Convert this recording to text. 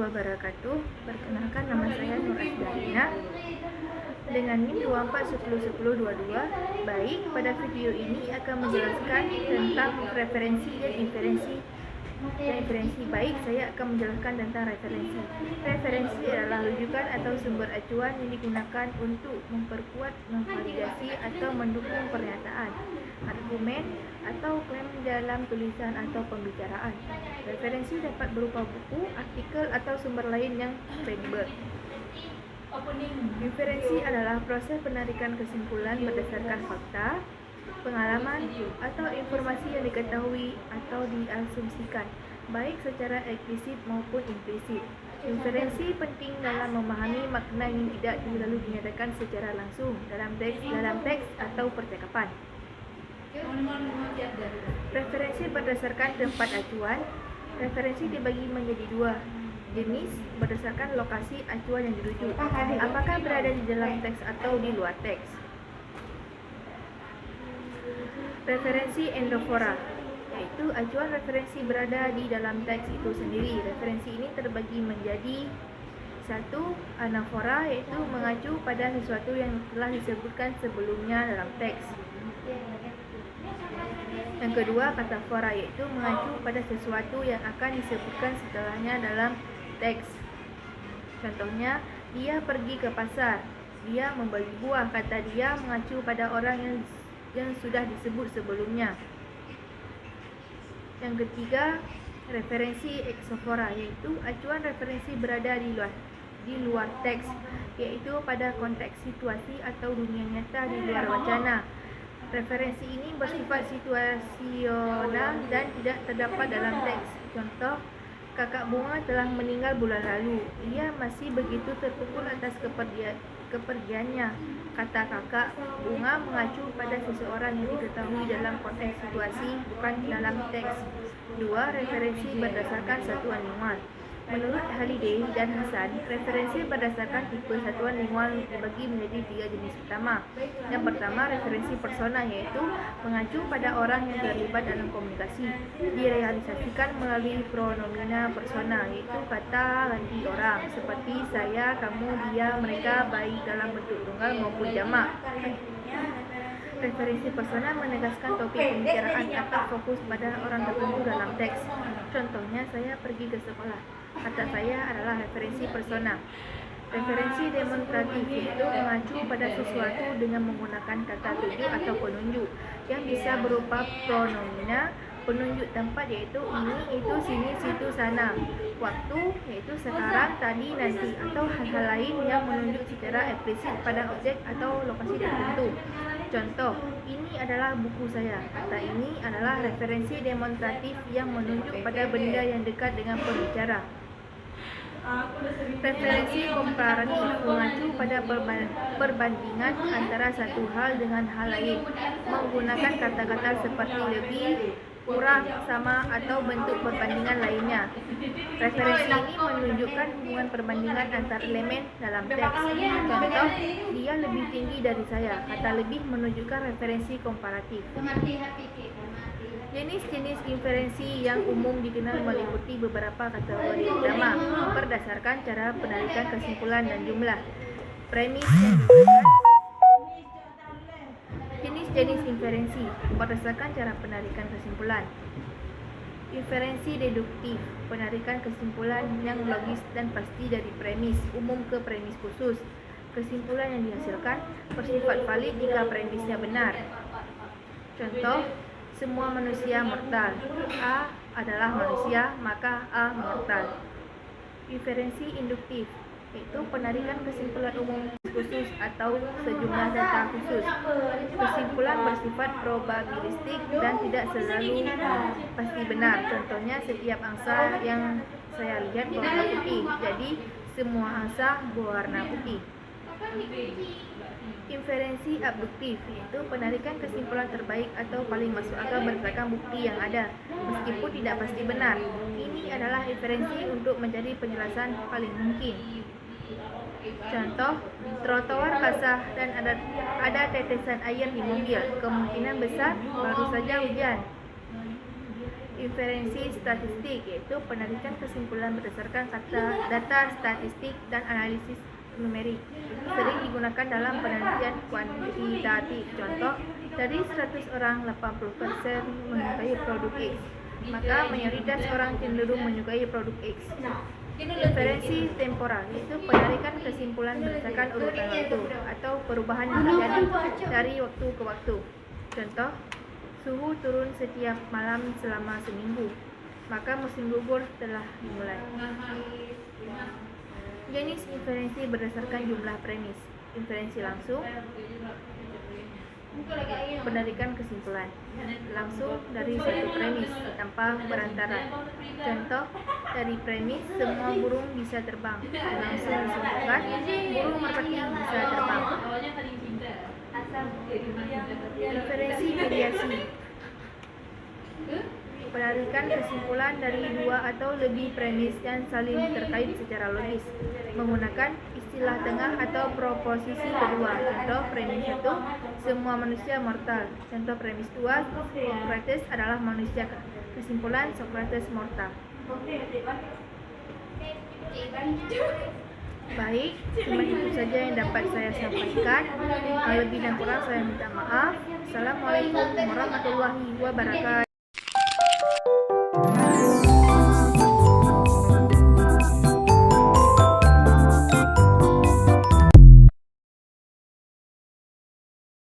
wabarakatuh. Perkenalkan, nama saya Nur Asdarina dengan NIM 24101022. Baik, pada video ini akan menjelaskan tentang referensi dan inferensi. Baik, saya akan menjelaskan tentang referensi. Referensi adalah rujukan atau sumber acuan yang digunakan untuk memperkuat, memvalidasi, atau mendukung pernyataan, argumen, atau klaim dalam tulisan atau pembicaraan. Referensi dapat berupa buku, artikel, atau sumber lain yang kredibel. Inferensi adalah proses penarikan kesimpulan berdasarkan fakta, pengalaman, atau informasi yang diketahui atau diasumsikan, baik secara eksplisit maupun implisit. Inferensi penting dalam memahami makna yang tidak selalu dinyatakan secara langsung dalam teks atau percakapan. Referensi berdasarkan tempat acuan. Referensi dibagi menjadi dua jenis berdasarkan lokasi acuan yang dirujuk, apakah berada di dalam teks atau di luar teks. Referensi endofora, yaitu acuan referensi berada di dalam teks itu sendiri. Referensi ini terbagi menjadi satu, anafora, yaitu mengacu pada sesuatu yang telah disebutkan sebelumnya dalam teks. Yang kedua, katafora, yaitu mengacu pada sesuatu yang akan disebutkan setelahnya dalam teks. Contohnya, dia pergi ke pasar, dia membeli buah. Kata dia mengacu pada orang yang sudah disebut sebelumnya. Yang ketiga, referensi exofora, yaitu acuan referensi berada di luar teks, yaitu pada konteks situasi atau dunia nyata di luar wacana. Referensi ini bersifat situasional dan tidak terdapat dalam teks. Contoh, kakak Bunga telah meninggal bulan lalu. Ia masih begitu terpukul atas kepergiannya. Kata kakak Bunga mengacu pada seseorang yang diketahui dalam konteks situasi, bukan dalam teks. Dua, referensi berdasarkan satuan lingual. Menurut Halliday dan Hasan, referensi berdasarkan tipe satuan lingual dibagi menjadi tiga jenis utama. Yang pertama, referensi persona, yaitu mengacu pada orang yang terlibat dalam komunikasi. Direalisasikan melalui pronomina persona, yaitu kata ganti orang, seperti saya, kamu, dia, mereka, baik dalam bentuk tunggal maupun jamak. Referensi persona menegaskan topik pembicaraan atau fokus pada orang tertentu dalam teks. Contohnya, saya pergi ke sekolah. Kata saya adalah referensi persona. Referensi demonstratif, yaitu mengacu pada sesuatu dengan menggunakan kata tuju atau penunjuk yang bisa berupa pronomina, penunjuk tempat, yaitu ini, itu, sini, situ, sana, waktu, yaitu sekarang, tadi, nanti, atau hal-hal lain yang menunjuk secara eksplisit pada objek atau lokasi tertentu. Contoh, ini adalah buku saya. Kata ini adalah referensi demonstratif yang menunjuk pada benda yang dekat dengan pembicara. Referensi komparatif mengacu pada perbandingan antara satu hal dengan hal lain, menggunakan kata-kata seperti lebih, kurang, sama, atau bentuk perbandingan lainnya. Referensi ini menunjukkan hubungan perbandingan antar elemen dalam teks. Contoh, dia lebih tinggi dari saya. Kata lebih menunjukkan referensi komparatif. Jenis-jenis inferensi yang umum dikenal meliputi beberapa kategori utama berdasarkan cara penarikan kesimpulan dan jumlah premis yang digunakan. Jenis-jenis inferensi berdasarkan cara penarikan kesimpulan. Inferensi deduktif, penarikan kesimpulan yang logis dan pasti dari premis umum ke premis khusus. Kesimpulan yang dihasilkan bersifat valid jika premisnya benar. Contoh, semua manusia mortal. A adalah manusia, maka A mortal. Inferensi induktif, yaitu penarikan kesimpulan umum khusus atau sejumlah data khusus. Kesimpulan bersifat probabilistik dan tidak selalu pasti benar. Contohnya, setiap angsa yang saya lihat berwarna putih, jadi semua angsa berwarna putih. Inferensi abduktif, yaitu penarikan kesimpulan terbaik atau paling masuk akal berdasarkan bukti yang ada, meskipun tidak pasti benar. Ini adalah inferensi untuk mencari penjelasan paling mungkin. Contoh, trotoar basah dan ada tetesan air di mobil. Kemungkinan besar baru saja hujan. Inferensi statistik yaitu penarikan kesimpulan berdasarkan data statistik dan analisis numerik. Sering digunakan dalam penelitian kuantitatif. Contoh, dari 100 orang 80% menyukai produk X, maka mayoritas orang cenderung menyukai produk X. Inferensi temporal yaitu penarikan kesimpulan berdasarkan urutan waktu atau perubahan yang terjadi dari waktu ke waktu. Contoh, suhu turun setiap malam selama seminggu, maka musim gugur telah dimulai. Jenis inferensi berdasarkan jumlah premis. Inferensi langsung, penarikan kesimpulan langsung dari satu premis tanpa perantara. Contoh, dari premis semua burung bisa terbang, langsung disimpulkan burung merpati bisa terbang. Inferensi mediasi, penarikan kesimpulan dari dua atau lebih premis yang saling terkait secara logis menggunakan istilah tengah atau proposisi kedua. Contoh, premis 1, semua manusia mortal. Contoh, premis 2, Socrates adalah manusia. Kesimpulan, Socrates mortal. Baik, cuma itu saja yang dapat saya sampaikan. Lebih dan kurang saya minta maaf. Assalamualaikum warahmatullahi wabarakatuh.